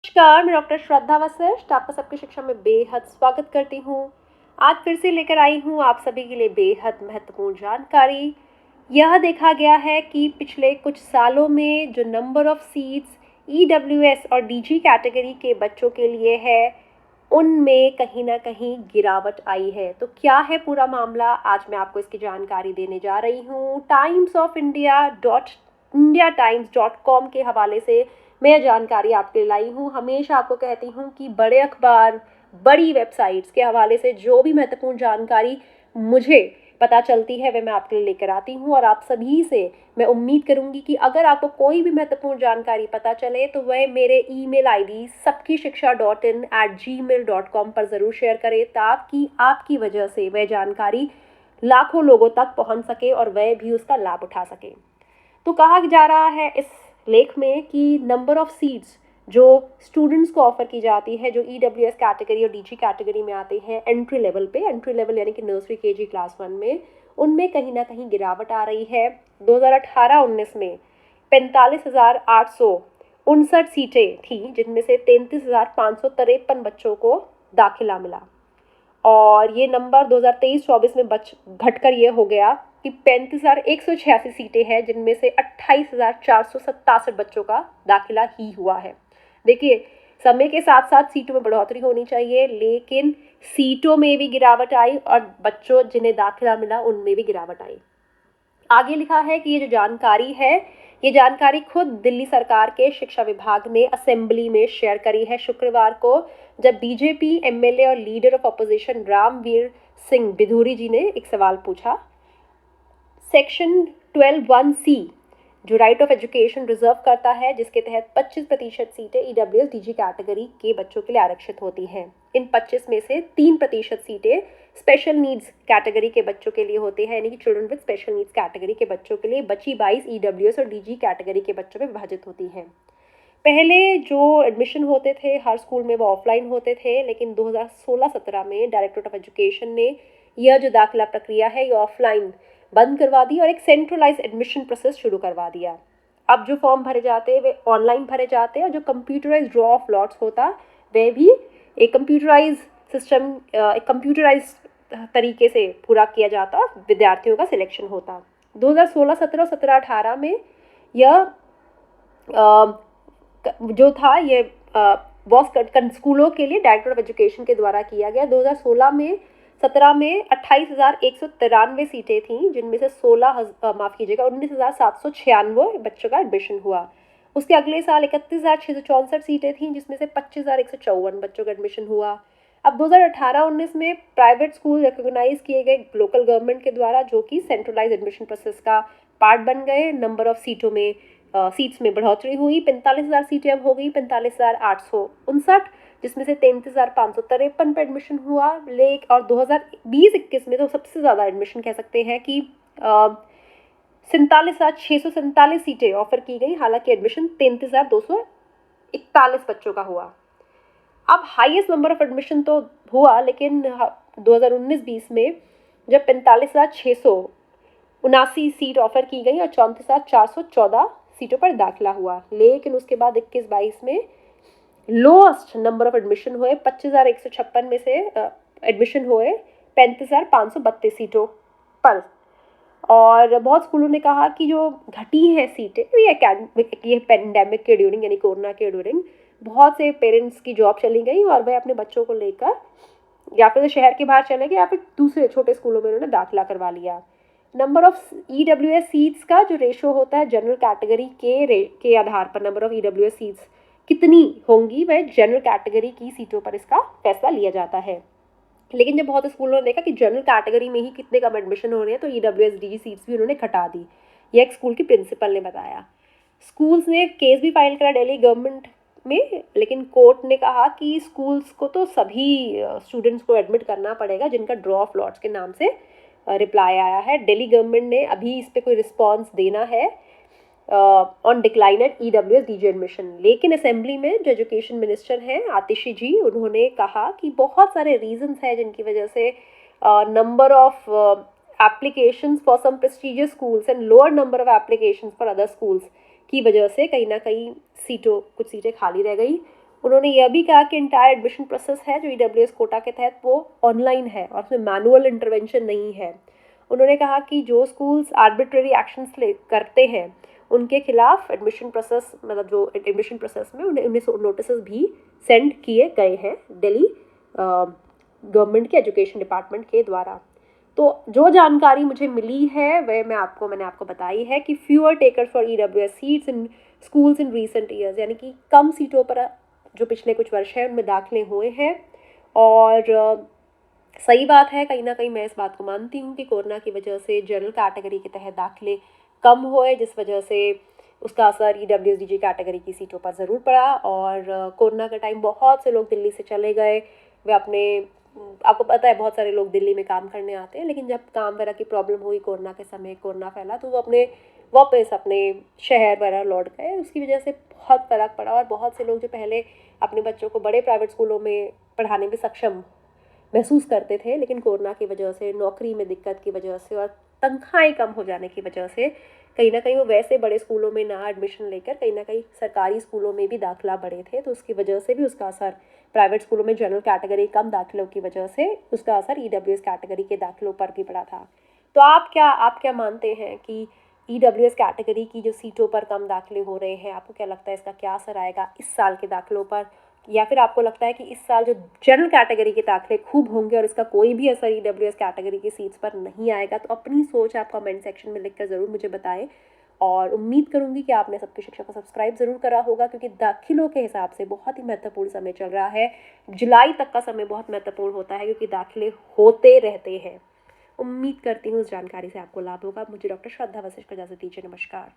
नमस्कार, मैं डॉक्टर श्रद्धा वशिष्ठ आपका सबकी शिक्षा में बेहद स्वागत करती हूँ। आज फिर से लेकर आई हूँ आप सभी के लिए बेहद महत्वपूर्ण जानकारी। यह देखा गया है कि पिछले कुछ सालों में जो नंबर ऑफ सीट्स ईडब्ल्यूएस और डीजी कैटेगरी के बच्चों के लिए है, उनमें कहीं ना कहीं गिरावट आई है। तो क्या है पूरा मामला, आज मैं आपको इसकी जानकारी देने जा रही हूँ। timesofIndia.indiatimes.com के हवाले से मैं जानकारी आपके लिए लाई हूँ। हमेशा आपको कहती हूँ कि बड़े अखबार, बड़ी वेबसाइट्स के हवाले से जो भी महत्वपूर्ण जानकारी मुझे पता चलती है वह मैं आपके लिए लेकर आती हूँ, और आप सभी से मैं उम्मीद करूँगी कि अगर आपको कोई भी महत्वपूर्ण जानकारी पता चले तो वह मेरे ईमेल आईडी sabkiShiksha.in@gmail.com पर ज़रूर शेयर करें, ताकि आपकी वजह से वह जानकारी लाखों लोगों तक पहुँच सके और वह भी उसका लाभ उठा सके। तो कहा जा रहा है इस लेख में कि नंबर ऑफ सीट्स जो स्टूडेंट्स को ऑफर की जाती है, जो ईडब्ल्यूएस कैटेगरी और डीजी कैटेगरी में आते हैं एंट्री लेवल यानी कि नर्सरी केजी क्लास 1 में, उनमें कहीं ना कहीं गिरावट आ रही है। 2018-19 में 45,859 सीटें थी, जिनमें से 33,553 बच्चों को दाखिला मिला, और ये नंबर 2023-24 में घटकर ये हो गया कि 35,186 सीटें हैं, जिनमें से 28,467 बच्चों का दाखिला ही हुआ है। देखिए, समय के साथ साथ सीटों में बढ़ोतरी होनी चाहिए, लेकिन सीटों में भी गिरावट आई और बच्चों जिन्हें दाखिला मिला उनमें भी गिरावट आई। आगे लिखा है कि ये जो जानकारी है, ये जानकारी खुद दिल्ली सरकार के शिक्षा विभाग ने असेंबली में शेयर करी है शुक्रवार को, जब बीजेपी एमएलए और leader of opposition Ramvir Singh Bidhuri ji ने एक सवाल पूछा। सेक्शन 12(1)(c जो राइट ऑफ एजुकेशन रिजर्व करता है, जिसके तहत 25% सीटें ईडब्ल्यूएस डीजी कैटेगरी के बच्चों के लिए आरक्षित होती हैं। इन 25 में से 3% सीटें स्पेशल नीड्स कैटेगरी के बच्चों के लिए होती है, यानी कि children with special needs category के बच्चों के लिए। बची 22 ईडब्ल्यूएस और डीजी कैटेगरी के बच्चों में विभाजित होती हैं। पहले जो एडमिशन होते थे हर स्कूल में वो ऑफलाइन होते थे, लेकिन 2016-17 में डायरेक्टरेट ऑफ एजुकेशन ने यह जो दाखिला प्रक्रिया है ये ऑफलाइन बंद करवा दी और एक सेंट्रलाइज एडमिशन प्रोसेस शुरू करवा दिया। अब जो फॉर्म भरे जाते हैं वे ऑनलाइन भरे जाते हैं, और जो कंप्यूटराइज ड्रॉ ऑफ लॉट्स होता वह भी एक कंप्यूटराइज सिस्टम, एक कंप्यूटराइज तरीके से पूरा किया जाता और विद्यार्थियों का सिलेक्शन होता। 2016-17 और 17-18 में यह जो था ये स्कूलों के लिए डायरेक्टर ऑफ एजुकेशन के द्वारा किया गया। 2016 में 28,193 सीटें थीं, जिनमें से 19,796 बच्चों का एडमिशन हुआ। उसके अगले साल 31,664 सीटें थीं, जिसमें से 25,154 बच्चों का एडमिशन हुआ। अब 2018-19 में प्राइवेट स्कूल रिकॉग्नाइज किए गए लोकल गवर्नमेंट के द्वारा, जो कि सेंट्रलाइज एडमिशन प्रोसेस का पार्ट बन गए। नंबर ऑफ सीट्स में बढ़ोतरी हुई, 45,000 सीटें अब हो गई 45,859, जिसमें से 33,553 पर एडमिशन हुआ। और 2020-21 में तो सबसे ज़्यादा एडमिशन कह सकते हैं कि 47,647 सीटें ऑफर की गई, हालांकि एडमिशन 33,241 बच्चों का हुआ। अब हाईएस्ट नंबर ऑफ एडमिशन तो हुआ, लेकिन 2019-20 में जब 45,679 सीट ऑफर की गई और 34,414 सीटों पर दाखिला हुआ, लेकिन उसके बाद 21-22 में लोएस्ट नंबर ऑफ एडमिशन हुए। 25,156 में से एडमिशन हुए 35,532 सीटों पर। और बहुत स्कूलों ने कहा कि जो घटी हैं सीटें ये पेंडेमिक के ड्यूरिंग, यानी कोरोना के ड्यूरिंग, बहुत से पेरेंट्स की जॉब चली गई और वह अपने बच्चों को लेकर या फिर शहर के बाहर चले गए या फिर दूसरे छोटे स्कूलों में उन्होंने दाखिला करवा लिया। नंबर ऑफ ईडब्ल्यूएस सीट्स का जो रेशो होता है जनरल कैटेगरी के आधार पर, नंबर ऑफ ईडब्ल्यूएस सीट्स कितनी होंगी वह जनरल कैटेगरी की सीटों पर इसका फैसला लिया जाता है। लेकिन जब बहुत स्कूलों ने देखा कि जनरल कैटेगरी में ही कितने कम एडमिशन हो रहे हैं, तो ईडब्ल्यूएस डी सीट्स भी उन्होंने घटा दी। यह एक स्कूल की प्रिंसिपल ने बताया। स्कूल्स ने केस भी फाइल करा दिल्ली गवर्नमेंट में, लेकिन कोर्ट ने कहा कि स्कूल्स को तो सभी स्टूडेंट्स को एडमिट करना पड़ेगा जिनका ड्रॉ ऑफ लॉट्स के नाम से रिप्लाई आया है। दिल्ली गवर्नमेंट ने अभी इस पर कोई रिस्पॉन्स देना है ऑन डिक्लाइनेड ईडब्ल्यूएस डीजी एडमिशन। लेकिन असेंबली में जो एजुकेशन मिनिस्टर हैं आतिशी जी, उन्होंने कहा कि बहुत सारे रीजंस हैं जिनकी वजह से number of applications for some prestigious schools and lower number of applications for other schools की वजह से कहीं ना कहीं कुछ सीटें खाली रह गई। उन्होंने यह भी कहा कि इंटायर एडमिशन प्रोसेस है जो ईडब्ल्यूएस कोटा के तहत वो ऑनलाइन है और उसमें मैनुअल इंटरवेंशन नहीं है। उन्होंने कहा कि जो स्कूल्स आर्बिट्ररी एक्शंस ले करते हैं उनके खिलाफ एडमिशन प्रोसेस मतलब जो एडमिशन प्रोसेस में उन्हें नोटिस भी सेंड किए गए हैं दिल्ली गवर्नमेंट के एजुकेशन डिपार्टमेंट के द्वारा। तो जो जानकारी मुझे मिली है वह मैंने आपको बताई है कि fewer takers for EWS seats in schools in recent years, यानी कि कम सीटों पर जो पिछले कुछ वर्ष हैं उनमें दाखिले हुए हैं। और सही बात है, कहीं ना कहीं मैं इस बात को मानती हूँ कि कोरोना की वजह से जनरल कैटेगरी के तहत दाखिले कम हुए, जिस वजह से उसका असर ईडब्ल्यूएसडीजी कैटेगरी की सीटों पर ज़रूर पड़ा। और कोरोना के टाइम बहुत से लोग दिल्ली से चले गए। वे अपने आपको पता है बहुत सारे लोग दिल्ली में काम करने आते हैं, लेकिन जब काम वगैरह की प्रॉब्लम हुई कोरोना के समय, कोरोना फैला, तो वो अपने वापस अपने शहर वगैरह लौट गए। उसकी वजह से बहुत फ़र्क पड़ा और बहुत से लोग जो पहले अपने बच्चों को बड़े प्राइवेट स्कूलों में पढ़ाने में सक्षम महसूस करते थे, लेकिन कोरोना की वजह से, नौकरी में दिक्कत की वजह से और तनख्वाहें कम हो जाने की वजह से कहीं ना कहीं वो वैसे बड़े स्कूलों में ना एडमिशन लेकर कहीं ना कहीं सरकारी स्कूलों में भी दाखिला बढ़े थे। तो उसकी वजह से भी उसका असर प्राइवेट स्कूलों में जनरल कैटेगरी कम दाखिलों की वजह से उसका असर ईडब्ल्यूएस कैटेगरी के दाखिलों पर भी पड़ा था। तो आप क्या मानते हैं कि ईडब्ल्यूएस कैटेगरी की जो सीटों पर कम दाखिले हो रहे हैं, आपको क्या लगता है इसका क्या असर आएगा इस साल के दाखिलों पर? या फिर आपको लगता है कि इस साल जो जनरल कैटेगरी के दाखिले खूब होंगे और इसका कोई भी असर ईडब्ल्यूएस कैटेगरी की सीट्स पर नहीं आएगा? तो अपनी सोच आप कमेंट सेक्शन में लिखकर ज़रूर मुझे बताएं। और उम्मीद करूंगी कि आपने सबकी शिक्षा को सब्सक्राइब ज़रूर करा होगा, क्योंकि दाखिलों के हिसाब से बहुत ही महत्वपूर्ण समय चल रहा है। जुलाई तक का समय बहुत महत्वपूर्ण होता है क्योंकि दाखिले होते रहते हैं। उम्मीद करती हूँ उस जानकारी से आपको लाभ होगा। मुझे डॉक्टर श्रद्धा वशिष्ठ को इजाज़त दीजिए। नमस्कार।